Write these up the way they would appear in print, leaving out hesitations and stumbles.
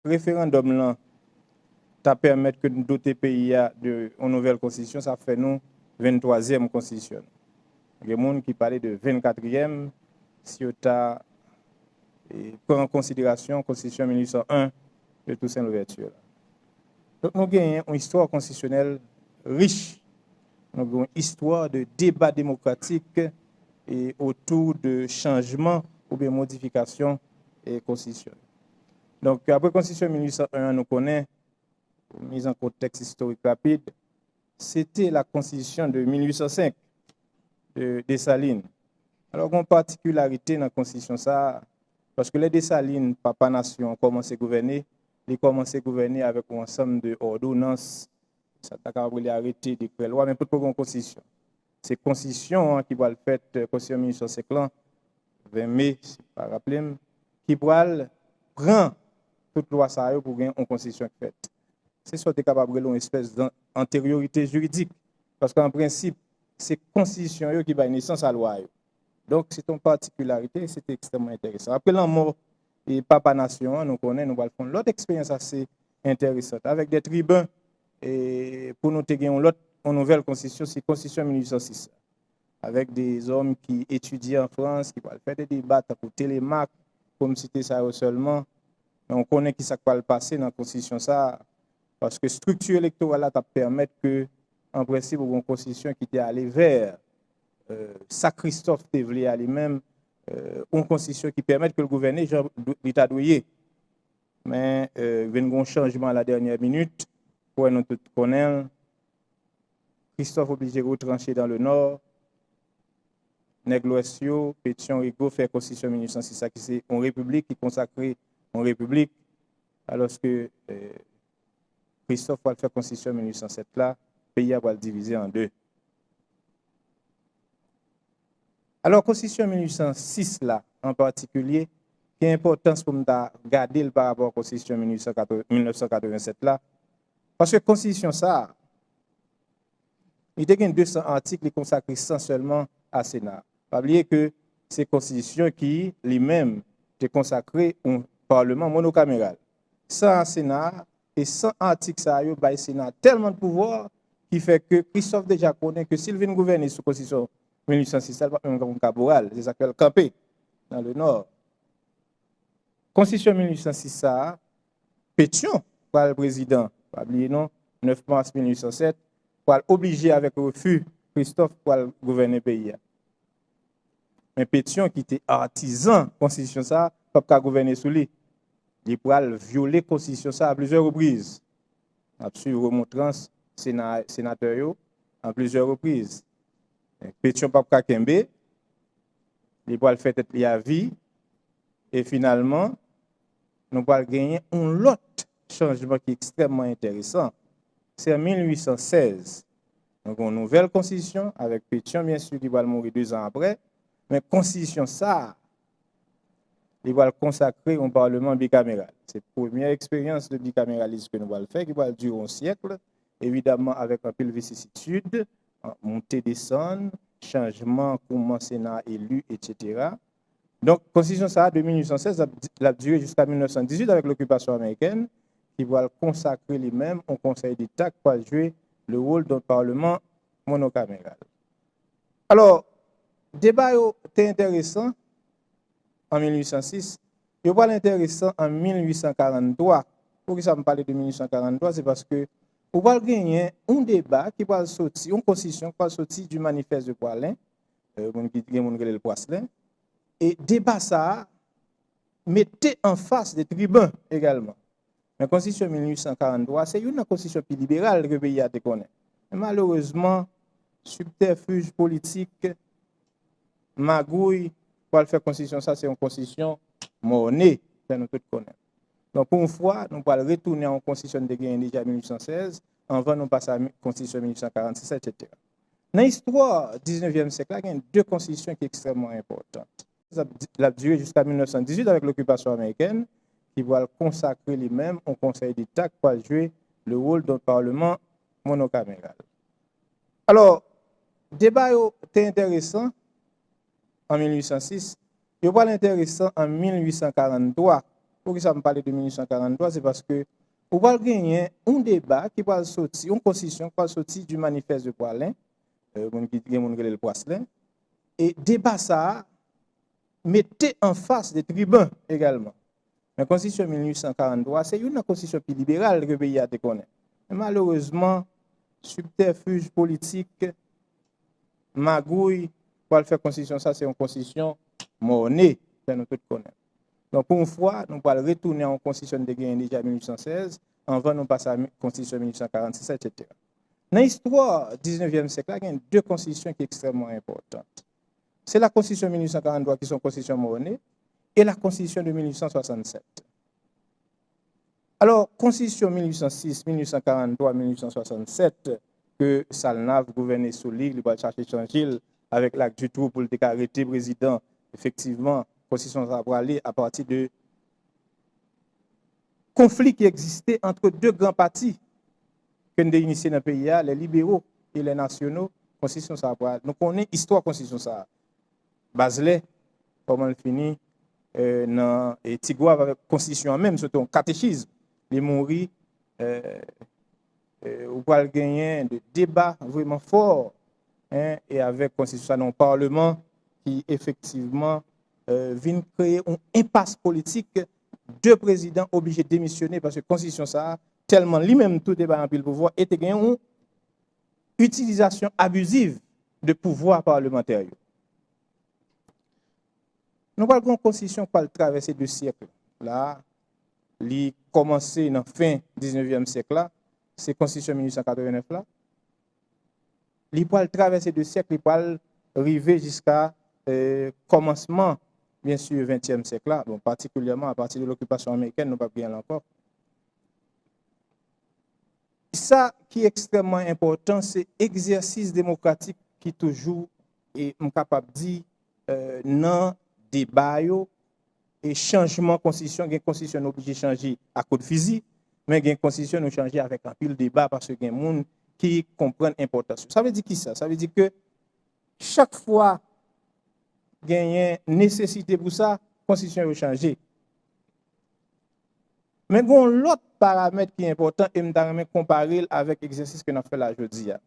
référendum là, t'a permettre que nous doter pays de une nouvelle constitution, ça fait nous 23e constitution. Il y a des gens qui parlaient de 24e, si on t'a pris en considération la constitution 1801 de Toussaint Louverture. Donc nous avons une histoire constitutionnelle riche, nous avons une histoire de débat démocratique et autour de changements ou de modifications et constitution. Donc après la constitution 1801, nous connaissons, mise en contexte historique rapide, c'était la constitution de 1805 de Dessalines. Alors, il y a une particularité dans la constitution, ça, parce que les Dessalines, Papa Nation, ont commencé à gouverner, ils ont commencé à gouverner avec un ensemble d'ordonnances, ça a arrêté de loi, mais pas de constitution. C'est la constitution qui va le faire, la constitution 1805, 20 mai, si je ne me rappelle, qui va prendre toute loi ça pour gagner une constitution faite. C'est soit capable de une espèce d'antériorité juridique, parce qu'en principe, c'est la constitution qui va naissance à la loi. Donc, c'est une particularité, c'est extrêmement intéressant. Après la mort et Papa Nation, nous connaissons, nous allons faire l'autre expérience assez intéressante, avec des tribuns, et pour nous gagner une nouvelle constitution, c'est la constitution 1806, avec des hommes qui étudient en France, qui vont faire des débats pour Télémaque, comme citer ça seulement. On connaît qui ça va le passer dans la constitution, ça. Parce que la structure électorale permet que, en principe, une constitution qui était allée vers Saint-Christophe Tévelé à lui-même, une constitution qui permet que le gouvernement l'État douillet. Mais il y a un changement à la dernière minute, pour nous tous connaître. Christophe obligé de retrancher dans le nord. Négloisio, Pétion Rigaud fait constitution 1806, qui c'est une république qui consacre une république, alors que Christophe va faire constitution 1807 là, le pays va le diviser en deux. Alors, constitution 1806 là, en particulier, qui est importance pour nous garder par rapport à la constitution 1987 là, parce que la constitution ça, il y a 200 articles qui consacrent essentiellement à Sénat. Pas oublier que c'est la constitution qui, lui-même, est consacrée au Parlement monocaméral. Sans Sénat, et sans article ça, il y a Sénat tellement de pouvoir qui fait que Christophe déjà connaît que s'il vient gouverner sous la constitution 1806, il va même comme caporal, c'est ça qu'elle campé dans le nord. Constitution 1806, ça, Pétion, par le président, pas oublier non, 9 mars 1807, pour obliger avec refus Christophe pour gouverner le pays. Mais Pétion, qui était artisan de la constitution, ça, ne peut pas gouverner sous lui. Il peut violer la constitution ça à plusieurs reprises. Absolument remontrance sénateur à plusieurs reprises. Pétion pas Kembe, il peut le faire tête à vie, et finalement, nous allons gagner un autre changement qui est extrêmement intéressant. C'est en 1816. Donc, une nouvelle constitution, avec Pétion, bien sûr, qui va mourir 2 ans après, mais constitution ça, il va le consacrer au Parlement bicaméral. C'est la première expérience de bicaméralisme que nous allons faire, qui va durer un siècle, évidemment avec un peu de vicissitude, montée, descendre, changement, comment Sénat élu, etc. Donc, la constitution ça, de 1816, a duré jusqu'à 1918 avec l'occupation américaine, qui va le consacrer lui-même au Conseil d'État qui va jouer le rôle d'un Parlement monocaméral. Alors, le débat était intéressant en 1806. Il n'est pas intéressant en 1843. Pourquoi ça me parle de 1843? C'est parce que on va gagner un débat qui va sortir, une constitution qui va sortir du manifeste de Poilin, le Poisselin, et débat ça mettait en face des tribuns également. La constitution 1843, c'est une constitution plus libérale que le pays a connaît. Malheureusement, subterfuge politique, magouille, pour faire constitution, ça c'est une constitution monnaie, que nous tous connaissons. Donc pour une fois, nous allons retourner en constitution de guerre déjà 1816, avant nous passer à la constitution 1846, etc. Dans l'histoire du 19e siècle, il y a 2 constitutions qui sont extrêmement importantes. Ça a duré jusqu'à 1918 avec l'occupation américaine, qui va consacrer lui-même au Conseil d'État qui va jouer le rôle d'un Parlement monocaméral. Alors, le débat était intéressant en 1806, il n'est pas intéressant en 1843, Pour que ça me parle de 1843, c'est parce que on va gagner un débat qui va sortir, une constitution qui va sortir du manifeste de Poilin, le Poisselin, et débat ça mettez en face des tribuns également. La constitution 1843, c'est une constitution plus libérale que le pays a connaît. Malheureusement, subterfuge politique, magouille, pour faire constitution, ça c'est une constitution monnaie, que nous tous connaissons. Donc, pour une fois, nous allons retourner en constitution de guerre déjà 1816, avant nous passer à la constitution 1846, etc. Dans l'histoire du 19e siècle, il y a deux constitutions qui sont extrêmement importantes. C'est la constitution 1843 qui est une constitution monnaie et la constitution de 1867. Alors, constitution 1806, 1843, 1867, que Salnave gouvernait sous l'île, il va chercher changer avec l'acte du trou pour le arrêter président, effectivement, constitution ça va aller à partir de conflits qui existaient entre deux grands partis que nous avons initiés dans le pays, les libéraux et les nationaux. Constitution ça va aller. Nous connaissons l'histoire de la constitution ça. Baselet, comment elle finit, et Tigua avec la constitution même, surtout un catéchisme, les mourir, ou pas gagner de débats vraiment forts, hein, et avec la constitution dans le Parlement qui effectivement vient créer une impasse politique, deux présidents obligés de démissionner parce que la constitution ça, tellement lui-même tout débat en pile pouvoir, était une utilisation abusive de pouvoir parlementaire. Nous avons une constitution qui va traverser 2 siècles. Là, il a commencé dans la fin du 19e siècle, c'est la constitution 1889. Là. Il va traverser 2 siècles, il va arriver jusqu'à commencement, bien sûr, 20e siècle, là, bon, particulièrement à partir de l'occupation américaine, nous ne pouvons pas bien encore. Ça qui est extrêmement important, c'est l'exercice démocratique qui toujours est capable de dire non débat et changement de constitution, une constitution obligée de changer à coup de fusil, mais une constitution nous changer avec un pile débat parce qu'il y a des gens qui comprennent l'importance. Ça veut dire qui ça? Ça veut dire que chaque fois qu'il y a une nécessité pour ça, la constitution va changer. Mais il y a l'autre paramètre qui est important et je vais comparer avec l'exercice que nous avons fait là aujourd'hui. Le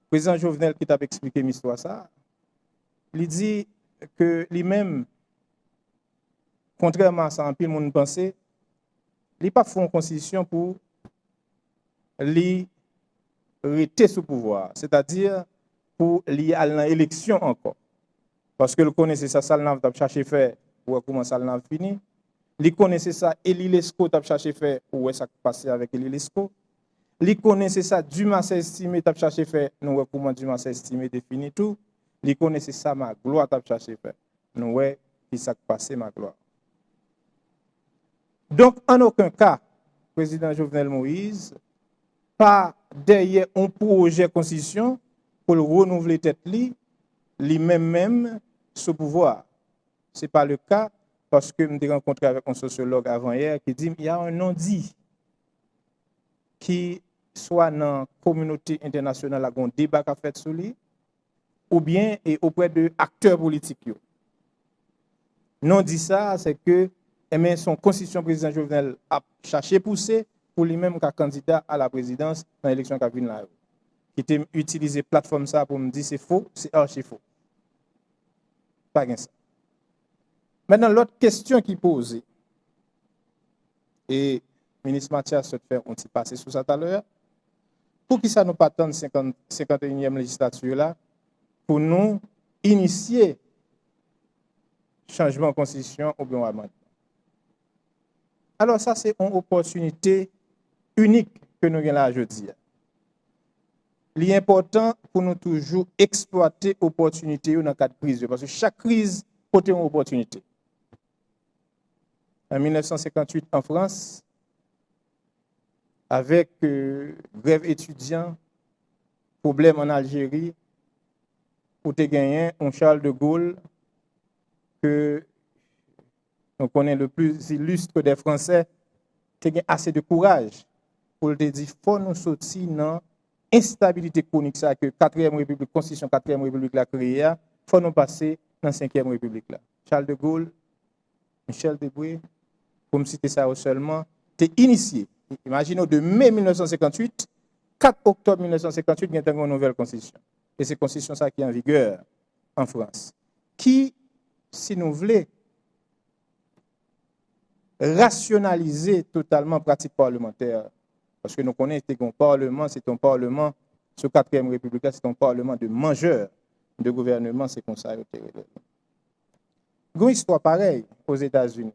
président Jovenel qui t'a expliqué l'histoire ça, il dit que lui-même, contrairement à ça, un peu de monde pensait, il n'a pas fait une constitution pour lui rester sous pouvoir, c'est-à-dire pour lui aller dans l'élection encore. Parce que le connaissait ça, Salnave t'a cherché faire pour comment Salnave finit. Il connaissait ça, Eli Lescaut t'a cherché faire pour ça passé avec Eli Lescaut. Il connaissait ça, Dumas estimé t'a cherché faire, nous comment Dumas estimé défini tout. Il connaissait ça, ma gloire t'a cherché faire. Nous voyons qui s'est passé, ma gloire. Donc, en aucun cas, président Jovenel Moïse, pas derrière un projet de constitution pour le renouveler tête lui-même sous pouvoir. Ce n'est pas le cas parce que je me suis rencontré avec un sociologue avant-hier qui dit qu'il y a un non-dit qui soit dans la communauté internationale, il y a un débat qui a fait sur lui, ou bien et auprès de acteurs politiques. Non dit ça, c'est que son constitution président Jovenel a cherché pousser pour lui-même comme candidat à la présidence dans l'élection qui vient là. Qui a utilisé plateforme ça pour me dire c'est faux, c'est archi faux. Pas ça. Maintenant, l'autre question qui pose, et le ministre Mathias souhaite faire un petit passé sur ça tout à l'heure, pour qui ça nous pas attendre 51e législature là, pour nous initier changement de constitution ou bien amendement. Alors ça, c'est une opportunité unique que nous avons là aujourd'hui. L'important pour nous toujours exploiter l'opportunité dans le cadre de crise, parce que chaque crise porte une opportunité. En 1958 en France, avec grève étudiant, problème en Algérie, pour te gagner un Charles de Gaulle que on connaît le plus illustre des Français, tu as assez de courage pour te dire faut nous sortir dans l'instabilité chronique ça que 4e République, Constitution 4e République l'a créée, faut nous passer dans 5e République là. Charles de Gaulle Michel Debré, pour me citer ça seulement, t'es initié. Imaginons de mai 1958, 4 octobre 1958, il y a une nouvelle constitution. Et c'est la constitution ça qui est en vigueur en France. Qui, si nous voulons, rationaliser totalement la pratique parlementaire. Parce que nous connaissons que le Parlement, c'est un Parlement, ce 4e République, c'est un Parlement de mangeurs de gouvernement, c'est comme ça. Il y a une histoire pareille aux États-Unis.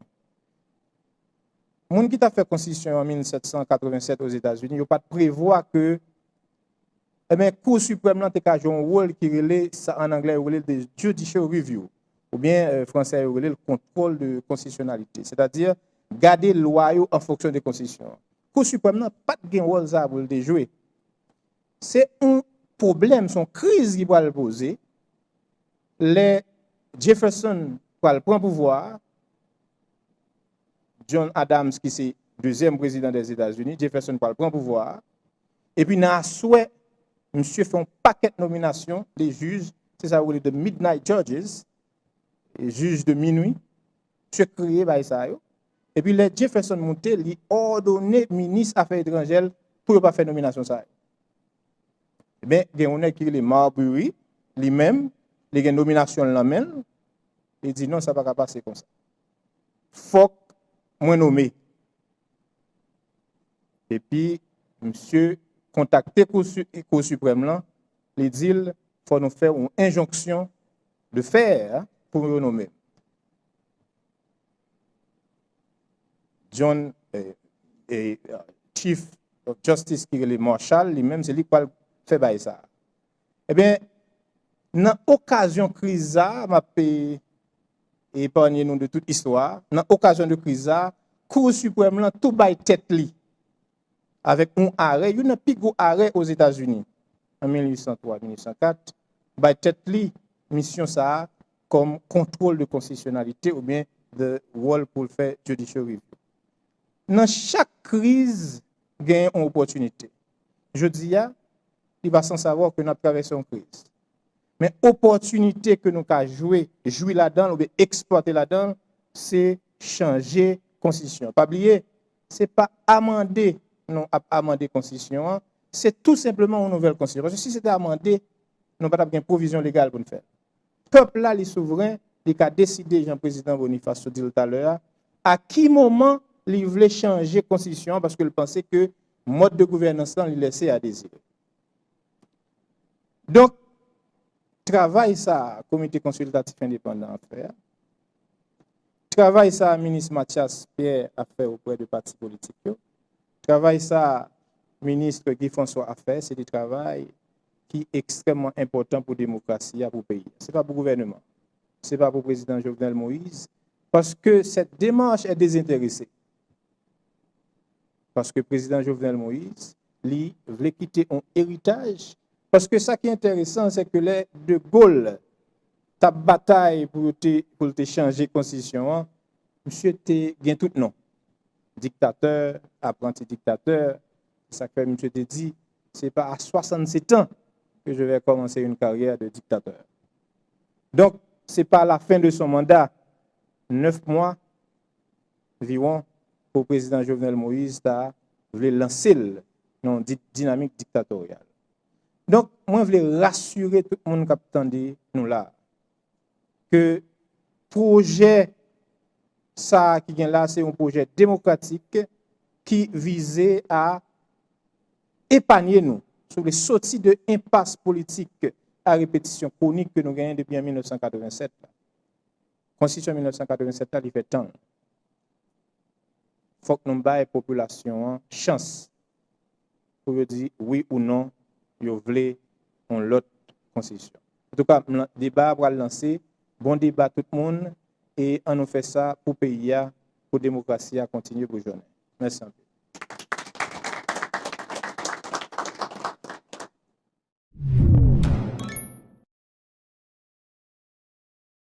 Les gens qui ont fait la Constitution en 1787 aux États-Unis, ils n'ont pas prévoir que la Cour suprême a joué un rôle qui relève, en anglais, de judicial review, ou bien français, le contrôle de constitutionnalité. C'est-à-dire, garder le loi en fonction des constitutions. La Cour suprême n'a pas de rôle pour le jouer. C'est un problème, son crise qui va le poser. Les Jefferson va le prendre pouvoir. John Adams, qui est le 2e président des États-Unis, Jefferson va le prendre pouvoir. Et puis, dans souhait, monsieur fait un paquet de nominations des juges, c'est ça, de midnight judges, les juges de minuit, monsieur créé par ça. Et puis, les Jefferson monté, lui ordonné ministre des Affaires étrangères pour ne pas faire nomination ça. Eh bien, il y a un qui est Marbury, lui-même, il y a une nomination là-même, il dit non, ça ne va pas passer comme ça. Faut moi nommer. Et puis, monsieur contacté la Cour suprême là, il dit il faut nous faire une injonction de faire pour nous nommer. John Chief of Justice qui est le Marshall, lui-même, c'est lui qui fait ça. Eh bien, dans l'occasion de crise, je vais épargner nous de toute histoire. Dans l'occasion de crise, la Cour suprême, là, tout bail tête li. Avec un arrêt, il y a un plus gros arrêt aux États-Unis en 1803-1904, bail tête li, mission ça comme contrôle de constitutionnalité ou bien de rôle pour le faire judicial review. Dans chaque crise, il y a une opportunité. Je dis, il va sans savoir que nous avons traversé une crise. Mais l'opportunité que nous avons jouer là-dedans, ou bien exploiter là-dedans, c'est changer la constitution. Pas oublier, ce n'est pas amender, non, amender la constitution, c'est tout simplement une nouvelle constitution. Parce que si c'était amendé, nous n'avons pas de provision légale pour nous faire. Le peuple là, les souverains, il a décidé, Jean-Président Boniface dit tout à l'heure, à qui moment il voulait changer la constitution parce qu'il pensait que le mode de gouvernance là, il laissait à désirer. Donc, travail ça, comité consultatif indépendant à faire. Travail ça, ministre Mathias Pierre a fait auprès de partis politiques. Travail ça, ministre Guy François a fait, c'est du travail qui est extrêmement important pour la démocratie, pour le pays. Ce n'est pas pour le gouvernement, ce n'est pas pour le président Jovenel Moïse, parce que cette démarche est désintéressée. Parce que le président Jovenel Moïse, lui, voulait quitter un héritage. Parce que ça qui est intéressant, c'est que les De Gaulle, ta bataille pour te changer la constitution, monsieur te gagne tout nom. Dictateur, apprenti dictateur, ça fait monsieur te dit, c'est pas à 67 ans que je vais commencer une carrière de dictateur. Donc, c'est pas à la fin de son mandat, 9 mois environ, pour le président Jovenel Moïse, voulait lancer une dynamique dictatoriale. Donc, moi, je voulais rassurer tout le monde qui attendait nous là, que le projet ça qui vient là, c'est un projet démocratique qui visait à épargner nous sur les sorties de impasse politique à répétition chronique que nous gagnons depuis 1987. La Constitution 1987, il fait temps. Il faut que nous donnions à la population chance pour dire oui ou non, ils veulent une autre constitution. En tout cas, le débat va lancer. Bon débat tout le monde. Et on nous fait ça pour le pays, pour la démocratie à continuer pour journée. Merci.